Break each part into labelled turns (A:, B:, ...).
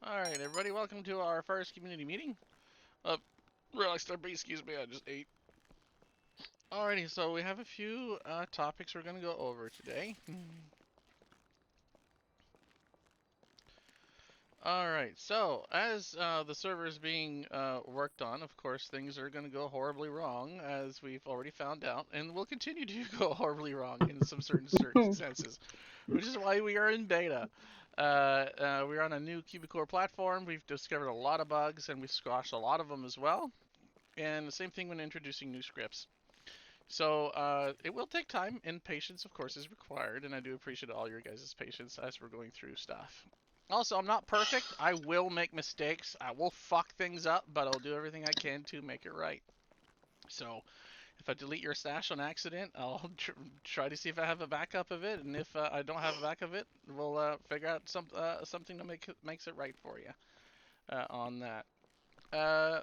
A: Alright, everybody, welcome to our first community meeting. RelaxedRP, excuse me, I just ate. Alrighty, so we have a few topics we're going to go over today. Alright, so as the server is being worked on, of course, things are going to go horribly wrong, as we've already found out, and will continue to go horribly wrong in some certain senses, which is why we are in beta. We're on a new Cubicore platform. We've discovered a lot of bugs, and we've squashed a lot of them as well. And the same thing when introducing new scripts. So it will take time, and patience, of course, is required, and I do appreciate all your guys' patience as we're going through stuff. Also, I'm not perfect. I will make mistakes. I will fuck things up, but I'll do everything I can to make it right. So if I delete your stash on accident, I'll try to see if I have a backup of it, and if I don't have a backup of it, we'll figure out something to makes it right for you on that.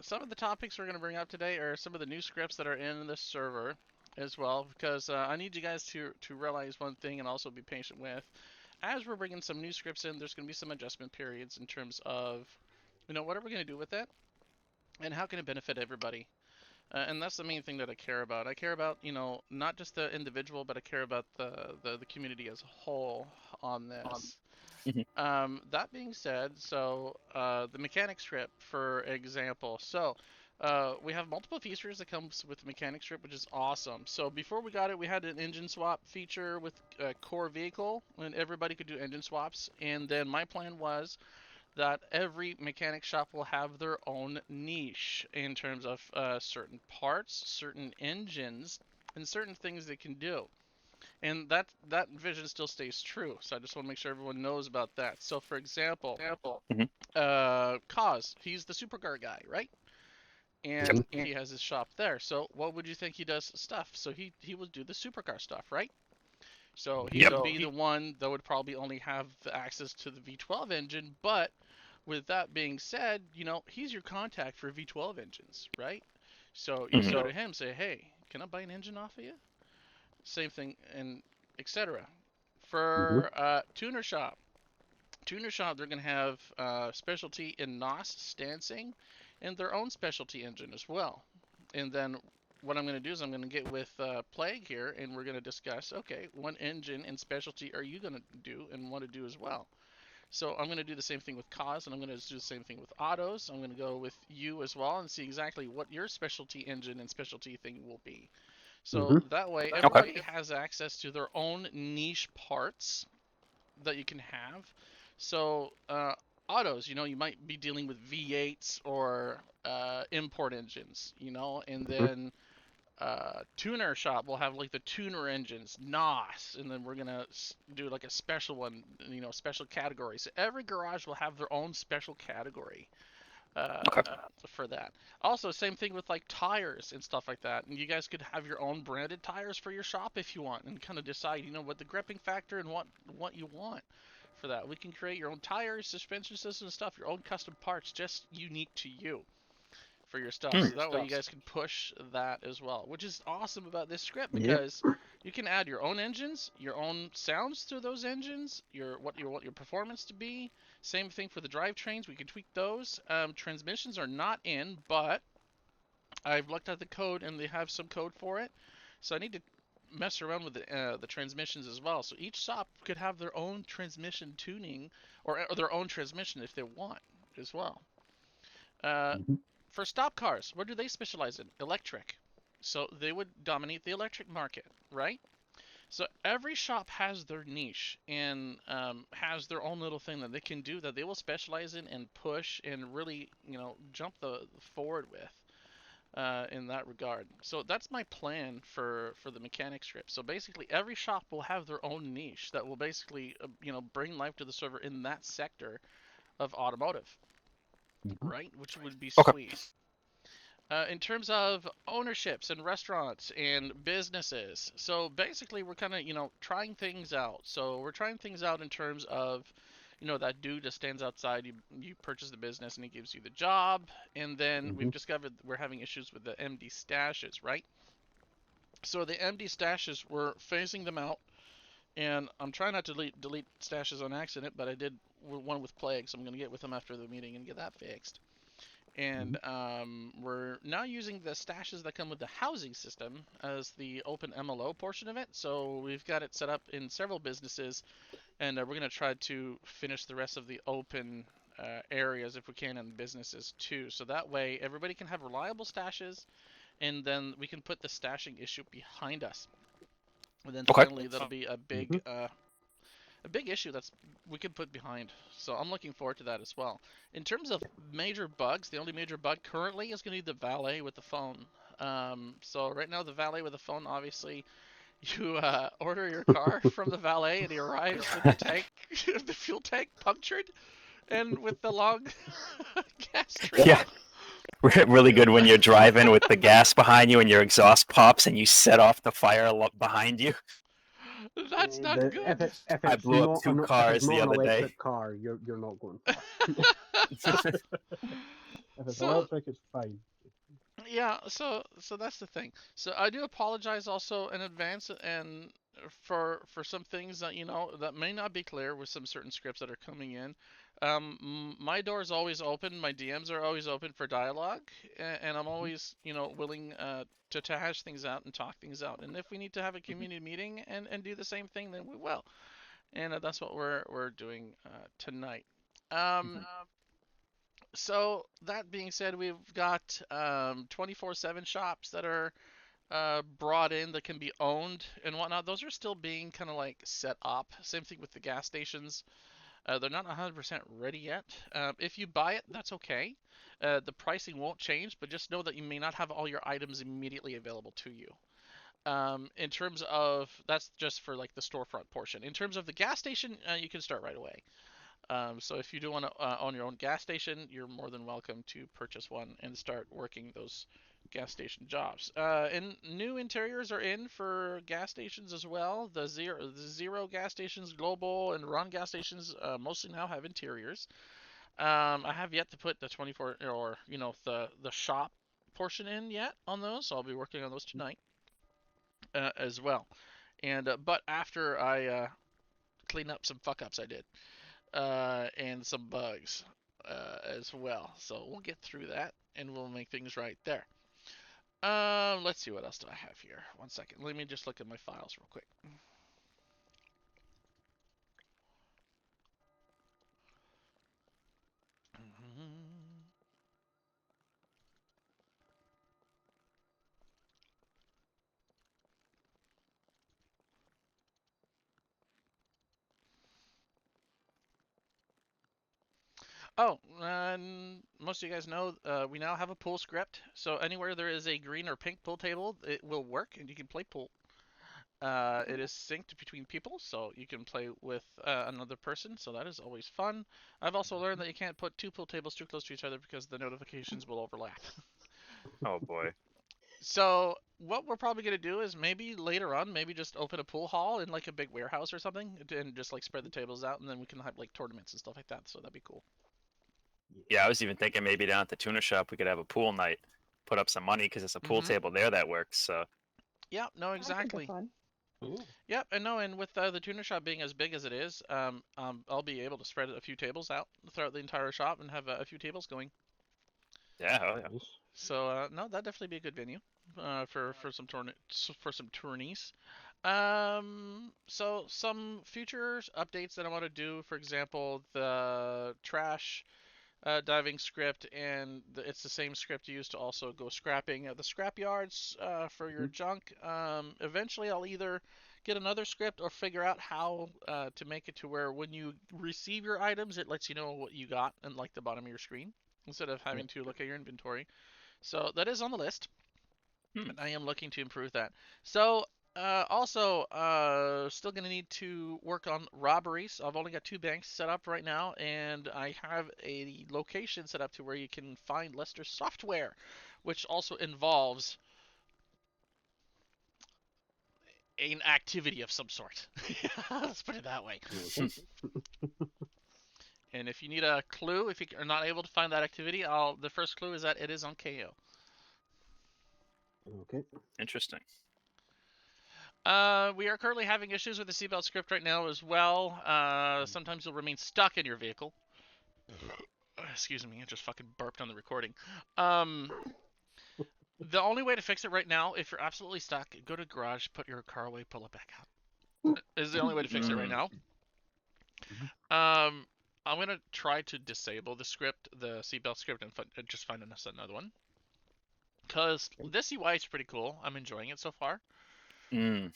A: Some of the topics we're going to bring up today are some of the new scripts that are in the server as well, because I need you guys to realize one thing and also be patient with. As we're bringing some new scripts in, there's going to be some adjustment periods in terms of, what are we going to do with it, and how can it benefit everybody. And that's the main thing that I care about. I care about, not just the individual, but I care about the community as a whole on this. That being said, so the mechanic script, for example. So we have multiple features that comes with the mechanic script, which is awesome. So before we got it, we had an engine swap feature with core vehicle, and everybody could do engine swaps. And then my plan was that every mechanic shop will have their own niche in terms of certain parts, certain engines, and certain things they can do. And that vision still stays true. So I just want to make sure everyone knows about that. So for example, Kaz, he's the supercar guy, right? And he has his shop there. So what would you think he does stuff? So he would do the supercar stuff, right? So he would be the one that would probably only have access to the V12 engine, but with that being said, he's your contact for V12 engines, right? So you can go to him, say, hey, can I buy an engine off of you? Same thing, and etc. For tuner shop, they're going to have specialty in NOS stancing and their own specialty engine as well. And then what I'm going to do is I'm going to get with Plague here, and we're going to discuss, okay, what engine and specialty are you going to do and want to do as well. So I'm going to do the same thing with Cause, and I'm going to do the same thing with Autos. I'm going to go with you as well and see exactly what your specialty engine and specialty thing will be. So that way, everybody has access to their own niche parts that you can have. So autos, you might be dealing with V8s or import engines, and then tuner shop will have like the tuner engines, NOS, and then we're gonna do like a special one, special category. So every garage will have their own special category for that. Also, same thing with like tires and stuff like that. And you guys could have your own branded tires for your shop if you want, and kind of decide, what the gripping factor and what you want for that. We can create your own tires, suspension system and stuff, your own custom parts, just unique to you for your stuff. So that way you guys can push that as well, which is awesome about this script, because you can add your own engines, your own sounds to those engines, what you want your performance to be. Same thing for the drivetrains, we can tweak those. Transmissions are not in, but I've looked at the code and they have some code for it. So I need to mess around with the transmissions as well. So each shop could have their own transmission tuning, or their own transmission if they want as well. For stop cars, what do they specialize in? Electric. So they would dominate the electric market, right? So every shop has their niche and has their own little thing that they can do that they will specialize in and push and really, jump the forward with in that regard. So that's my plan for the mechanic script. So basically every shop will have their own niche that will basically, bring life to the server in that sector of automotive, right? Which would be sweet. In terms of ownerships and restaurants and businesses, so basically we're kind of, trying things out. So we're trying things out in terms of, that dude that stands outside, you purchase the business and he gives you the job. And then we've discovered we're having issues with the MD stashes, right? So the MD stashes, we're phasing them out. And I'm trying not to delete stashes on accident, but I did one with plague, so I'm gonna get with him after the meeting and get that fixed. And we're now using the stashes that come with the housing system as the open MLO portion of it. So we've got it set up in several businesses, and we're going to try to finish the rest of the open areas if we can in businesses too. So that way everybody can have reliable stashes, and then we can put the stashing issue behind us. And then finally that'll be a big issue that's we could put behind. So I'm looking forward to that as well. In terms of major bugs, the only major bug currently is going to be the valet with the phone. So right now the valet with the phone, obviously, you order your car from the valet and he arrives with the tank, the fuel tank punctured, and with the long gas trail.
B: Yeah. Really good when you're driving with the gas behind you and your exhaust pops and you set off the fire behind you.
A: That's not good.
C: If it's
B: I blew up
C: not
B: 2 cars the other day.
C: If it's not an electric car, you're not going far. If it's electric, it's fine.
A: Yeah, so that's the thing. So I do apologize also in advance and for some things that that may not be clear with some certain scripts that are coming in. My door is always open. My DMs are always open for dialogue, and I'm always willing to hash things out and talk things out. And if we need to have a community meeting and do the same thing, then we will. And that's what we're doing tonight. So that being said, we've got 24/7 shops that are brought in that can be owned and whatnot. Those are still being kind of like set up. Same thing with the gas stations. They're not 100% ready yet. If you buy it, that's okay. The pricing won't change, but just know that you may not have all your items immediately available to you. In terms of that's just for like the storefront portion. In terms of the gas station, you can start right away. So if you do want to own your own gas station, you're more than welcome to purchase one and start working those gas station jobs. And new interiors are in for gas stations as well. The zero gas stations, Global and Run gas stations mostly now have interiors. I have yet to put the 24 or the shop portion in yet on those. So I'll be working on those tonight as well. And but after I clean up some fuck ups I did. And some bugs as well. So we'll get through that and we'll make things right there. Let's see what else do I have here. 1 second. Let me just look at my files real quick. Oh, and most of you guys know we now have a pool script. So anywhere there is a green or pink pool table, it will work and you can play pool. It is synced between people, so you can play with another person, so that is always fun. I've also learned that you can't put 2 pool tables too close to each other because the notifications will overlap.
B: Oh boy.
A: So what we're probably going to do is maybe later on, maybe just open a pool hall in like a big warehouse or something and just like spread the tables out, and then we can have like tournaments and stuff like that, so that'd be cool.
B: Yeah, I was even thinking maybe down at the tuna shop we could have a pool night, put up some money because it's a pool table there that works. So.
A: Yeah, no, exactly. Yep, and with the tuna shop being as big as it is, I'll be able to spread a few tables out throughout the entire shop and have a few tables going.
B: Yeah, oh yeah.
A: So no, that'd definitely be a good venue for some tourneys. So some future updates that I want to do, for example, the trash diving script, and it's the same script used to also go scrapping at the scrap yards for your junk. Eventually, I'll either get another script or figure out how to make it to where when you receive your items, it lets you know what you got in like the bottom of your screen instead of having to look at your inventory. So that is on the list, and I am looking to improve that. So also, still going to need to work on robberies. I've only got 2 banks set up right now, and I have a location set up to where you can find Lester software, which also involves an activity of some sort. Let's put it that way. And if you need a clue, if you are not able to find that activity, the first clue is that it is on KO.
C: Okay.
B: Interesting.
A: We are currently having issues with the seatbelt script right now as well. Sometimes you'll remain stuck in your vehicle. Excuse me, I just fucking burped on the recording. The only way to fix it right now, if you're absolutely stuck, go to the garage, put your car away, pull it back out. Is the only way to fix it right now. I'm gonna try to disable the script, the seatbelt script, and just find us another one. Cause this UI is pretty cool. I'm enjoying it so far.
B: Mm.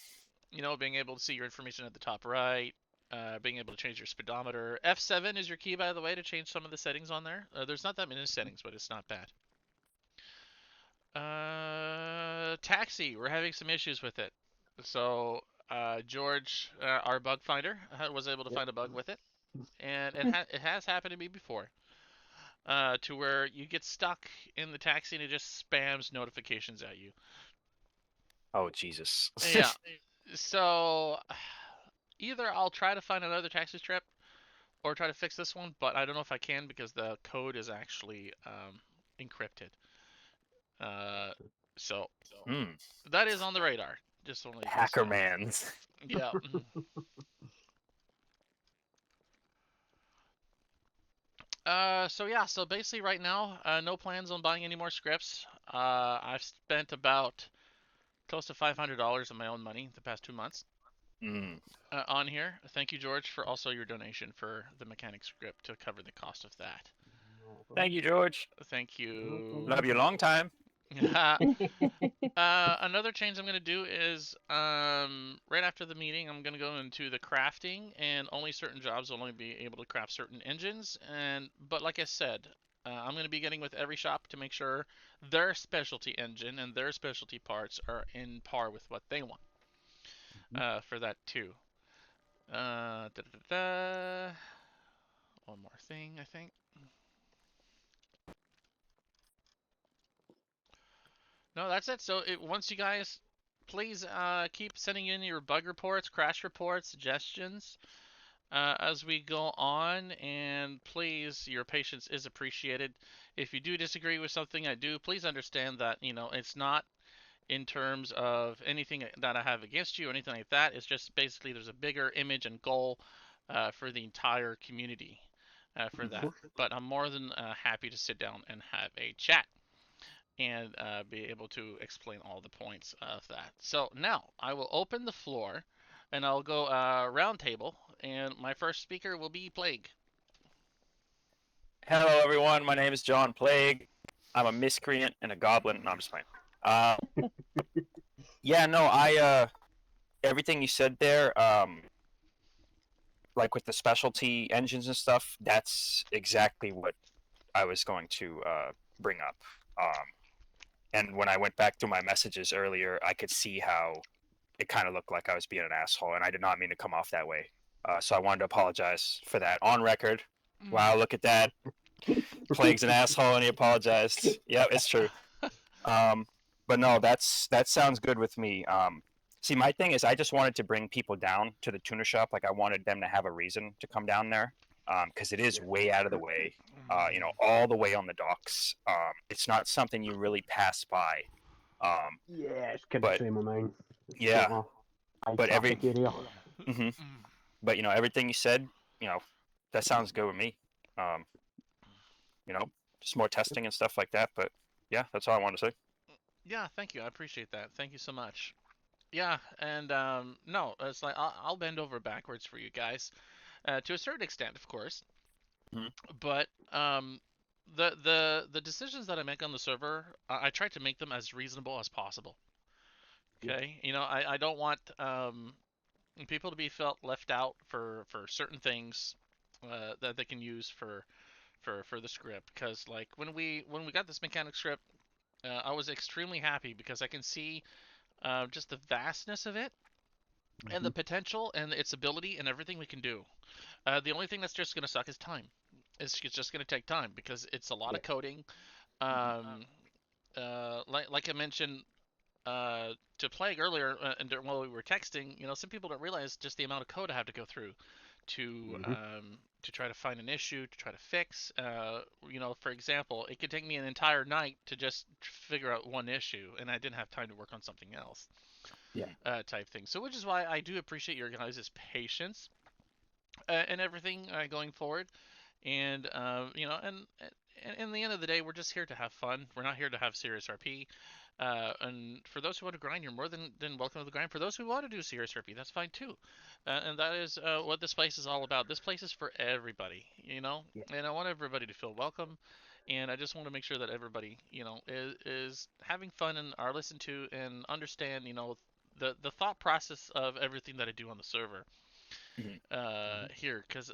A: You know, being able to see your information at the top right, being able to change your speedometer. F7 is your key, by the way, to change some of the settings on there. There's not that many settings, but it's not bad. Taxi, we're having some issues with it. So George, our bug finder, was able to find a bug with it, and it has happened to me before. To where you get stuck in the taxi and it just spams notifications at you.
B: Oh, Jesus.
A: Yeah. So either I'll try to find another taxi trip or try to fix this one, but I don't know if I can because the code is actually encrypted. So that is on the radar. Just only
B: Hacker mans.
A: Yeah. So basically right now, no plans on buying any more scripts. I've spent about close to $500 of my own money the past 2 months on here. Thank you, George, for also your donation for the mechanic script to cover the cost of that.
B: Thank you, George.
A: Thank you.
B: Love you a long time.
A: Another change I'm going to do is right after the meeting, I'm going to go into the crafting, and only certain jobs will only be able to craft certain engines. But like I said, I'm going to be getting with every shop to make sure their specialty engine and their specialty parts are in par with what they want. For that too. One more thing, I think. No, that's it. So once you guys, please keep sending in your bug reports, crash reports, suggestions as we go on, and please, your patience is appreciated. If you do disagree with something I do, please understand that it's not in terms of anything that I have against you or anything like that. It's just basically there's a bigger image and goal for the entire community for that. But I'm more than happy to sit down and have a chat and be able to explain all the points of that. So now I will open the floor and I'll go round table, and my first speaker will be Plague.
B: Hello, everyone. My name is John Plague. I'm a miscreant and a goblin. No, I'm just playing. Yeah, no, everything you said there, like with the specialty engines and stuff, that's exactly what I was going to bring up. And when I went back through my messages earlier, I could see how it kind of looked like I was being an asshole, and I did not mean to come off that way. So I wanted to apologize for that on record. Wow, look at that. Plague's an asshole, and he apologized. Yeah, it's true. But no, that sounds good with me. See, my thing is I just wanted to bring people down to the tuner shop. Like I wanted them to have a reason to come down there. Because it is way out of the way, all the way on the docks. It's not something you really pass by.
C: Yeah, it's kind of the same on mine.
B: Yeah, but
C: area.
B: But everything you said, that sounds good with me. Just more testing and stuff like that. But yeah, that's all I wanted to say.
A: Yeah, thank you. I appreciate that. Thank you so much. Yeah, and no, it's like I'll bend over backwards for you guys. To a certain extent, of course. But the decisions that I make on the server, I try to make them as reasonable as possible. Okay, I don't want people to be felt left out for certain things that they can use for the script. Because like when we got this mechanic script, I was extremely happy because I can see just the vastness of it and the potential and its ability and everything we can do. The only thing that's just going to suck is time. It's just going to take time because it's a lot of coding. Like I mentioned to Plague earlier, and while we were texting, some people don't realize just the amount of code I have to go through to try to find an issue, to try to fix. For example, it could take me an entire night to just figure out one issue, and I didn't have time to work on something else. type thing. So which is why I do appreciate your guys' patience and everything going forward. And and in the end of the day, we're just here to have fun. We're not here to have serious RP. And for those who want to grind, you're more than welcome to the grind. For those who want to do serious RP, that's fine too. And that is what this place is all about. This place is for everybody, and I want everybody to feel welcome. And I just want to make sure that everybody, is having fun and are listened to and understand, the thought process of everything that I do on the server here, because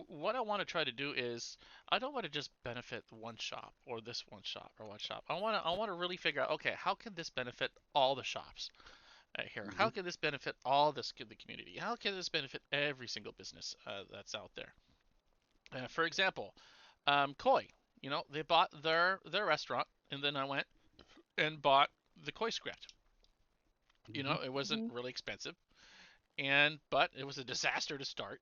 A: what I want to try to do is I don't want to just benefit one shop or this one shop or one shop. I want to really figure out, okay, how can this benefit all the shops here? How can this benefit all the community? How can this benefit every single business that's out there? For example, Koi, they bought their restaurant, and then I went and bought the Koi script. It wasn't really expensive, but it was a disaster to start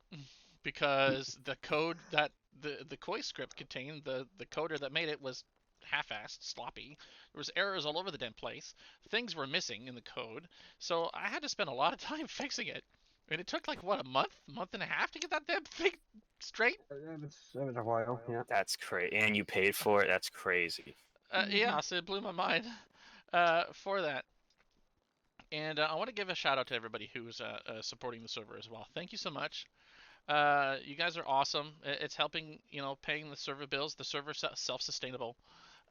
A: because the code that the Koi script contained, the coder that made it was half-assed, sloppy. There was errors all over the damn place. Things were missing in the code, so I had to spend a lot of time fixing it. And it took like what, a month and a half to get that damn thing straight.
C: It was a while, yeah.
B: That's crazy. And you paid for it. That's crazy.
A: Yeah, so it blew my mind for that. And I want to give a shout out to everybody who's supporting the server as well. Thank you so much. You guys are awesome. It's helping, paying the server bills. The server's self-sustainable.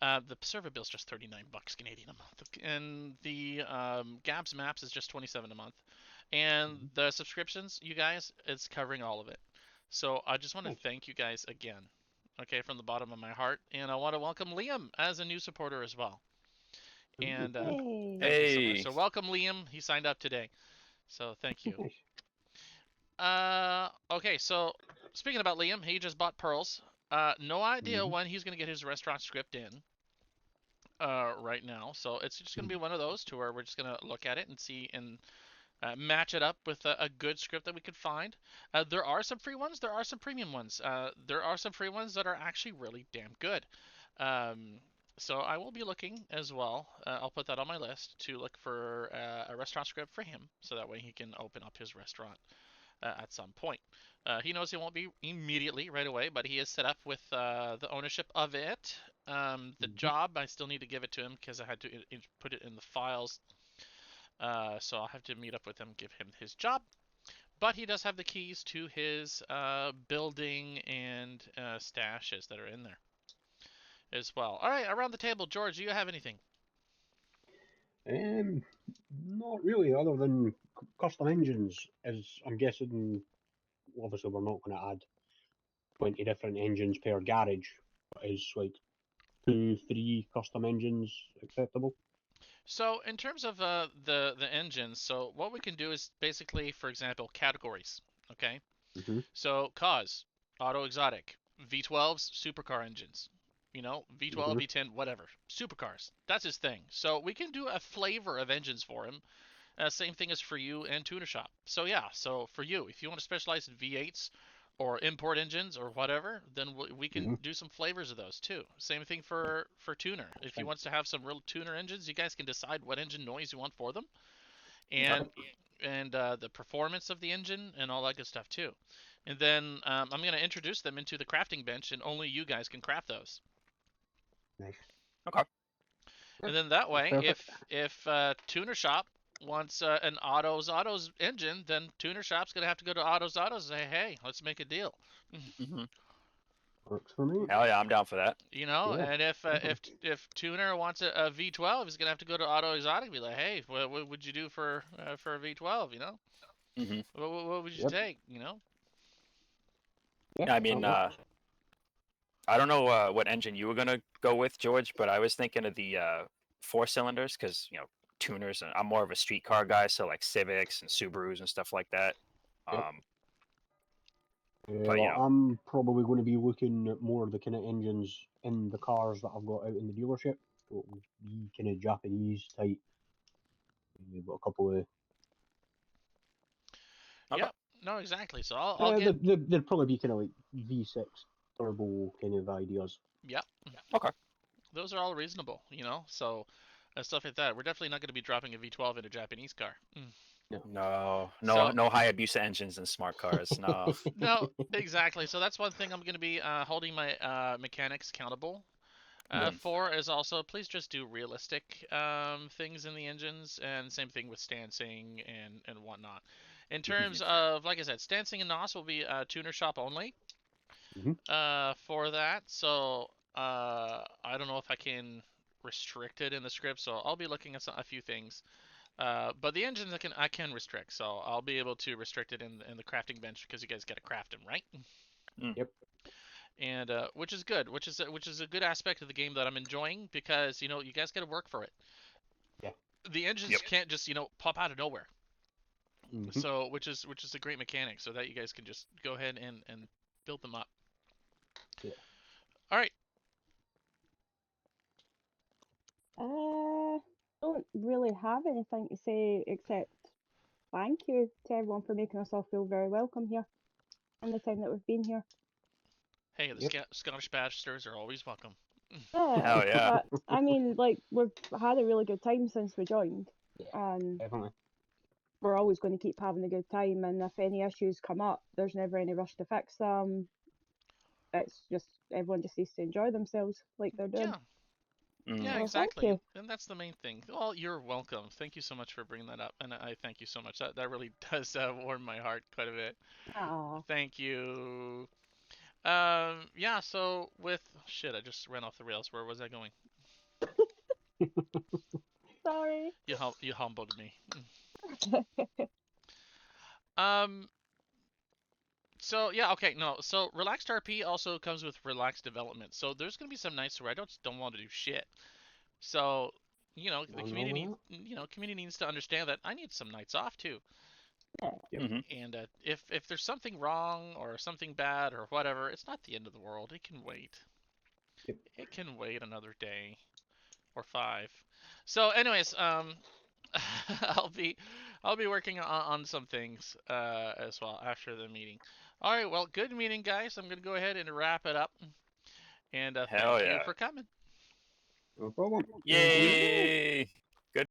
A: The server bill's just 39 bucks Canadian a month, and the Gabs Maps is just 27 a month, and the subscriptions, you guys, it's covering all of it. So I just want to thank you guys again, okay, from the bottom of my heart, and I want to welcome Liam as a new supporter as well. And thank you so much. So welcome Liam. He signed up today, so thank you. Okay, so speaking about Liam, he just bought pearls. No idea when he's gonna get his restaurant script in. Right now, so it's just gonna be one of those to where we're just gonna look at it and see and match it up with a good script that we could find. There are some free ones. There are some premium ones. There are some free ones that are actually really damn good. So I will be looking as well. I'll put that on my list to look for a restaurant script for him, so that way he can open up his restaurant at some point. He knows he won't be immediately right away, but he is set up with the ownership of it. The job, I still need to give it to him because I had to put it in the files. So I'll have to meet up with him, give him his job. But he does have the keys to his building and stashes that are in there as well. All right, around the table, George, do you have anything?
C: Not really, other than custom engines. As I'm guessing, obviously we're not going to add 20 different engines per garage. But is like 2-3 custom engines acceptable?
A: So in terms of the engines, so what we can do is basically, for example, categories. Okay. So cause, auto exotic, V12s, supercar engines. V12, V10, whatever. Supercars. That's his thing. So we can do a flavor of engines for him. Same thing as for you and Tuner Shop. So yeah, so for you, if you want to specialize in V8s or import engines or whatever, then we can do some flavors of those too. Same thing for Tuner. If he wants to have some real tuner engines, you guys can decide what engine noise you want for them, and the performance of the engine and all that good stuff too. And then I'm going to introduce them into the crafting bench, and only you guys can craft those.
C: Nice.
B: Okay.
A: And then that way, if Tuner Shop wants an Autos engine, then Tuner Shop's gonna have to go to Autos and say, hey, let's make a deal.
C: Works for me.
B: Hell yeah, I'm down for that.
A: And if Tuner wants a V12, he's gonna have to go to Auto Exotic and be like, hey, what would you do for a V12? What would you take?
B: I mean, I don't know what engine you were gonna go with, George, but I was thinking of the 4 cylinders because tuners. I'm more of a street car guy, so like Civics and Subarus and stuff like that. But
C: I'm probably going to be looking at more of the kind of engines in the cars that I've got out in the dealership. So it'll be kind of Japanese type. You've got a couple of.
A: Yeah, no, exactly. So I'll get.
C: They'd probably be kind of like V6 turbo kind of ideas.
A: Yeah.
B: Okay.
A: Those are all reasonable, So and stuff like that. We're definitely not going to be dropping a V12 in a Japanese car.
B: No,
A: So-
B: no Hayabusa engines in smart cars. No.
A: No, exactly. So that's one thing I'm going to be holding my mechanics accountable for, is also please just do realistic things in the engines, and same thing with stancing and whatnot. In terms of, like I said, stancing and NOS will be tuner shop only for that. So I don't know if I can restrict it in the script. So I'll be looking at a few things. But the engines I can restrict, so I'll be able to restrict it in the crafting bench, because you guys got to craft them, right?
C: Yep.
A: And which is good, which is a good aspect of the game that I'm enjoying, because you guys got to work for it.
C: Yeah.
A: The engines can't just pop out of nowhere.
C: Mm-hmm.
A: So which is a great mechanic, so that you guys can just go ahead and build them up.
C: Yeah.
A: All right.
D: Don't really have anything to say except thank you to everyone for making us all feel very welcome here in the time that we've been here.
A: Hey, the Scottish Bachelors are always welcome.
D: Yeah,
B: Hell yeah.
D: but I mean, like, we've had a really good time since we joined, and
C: Definitely.
D: we're always going to keep having a good time. And if any issues come up, there's never any rush to fix them. It's just everyone just needs to enjoy themselves like they're doing.
A: Yeah.
B: Mm.
A: Yeah,
D: Well,
A: exactly.
D: thank
A: And that's the main thing. Well, you're welcome. Thank you so much for bringing that up, and I thank you so much. That really does warm my heart quite a bit.
D: you. Aw.
A: Thank you. Yeah. So with shit, I just ran off the rails. Where was I going?
D: Sorry.
A: You humbled me. Um. So yeah, okay, no. So relaxed RP also comes with relaxed development. So there's gonna be some nights where I just don't want to do shit. So the community needs to understand that I need some nights off too.
B: Mhm.
A: And if there's something wrong or something bad or whatever, it's not the end of the world. It can wait.
C: Yep.
A: It can wait another day or 5. So, anyways, I'll be working on some things as well after the meeting. All right, well, good meeting, guys. I'm gonna go ahead and wrap it up. And
B: Hell
A: thank you
B: yeah.
A: for coming.
C: No problem.
B: Yay!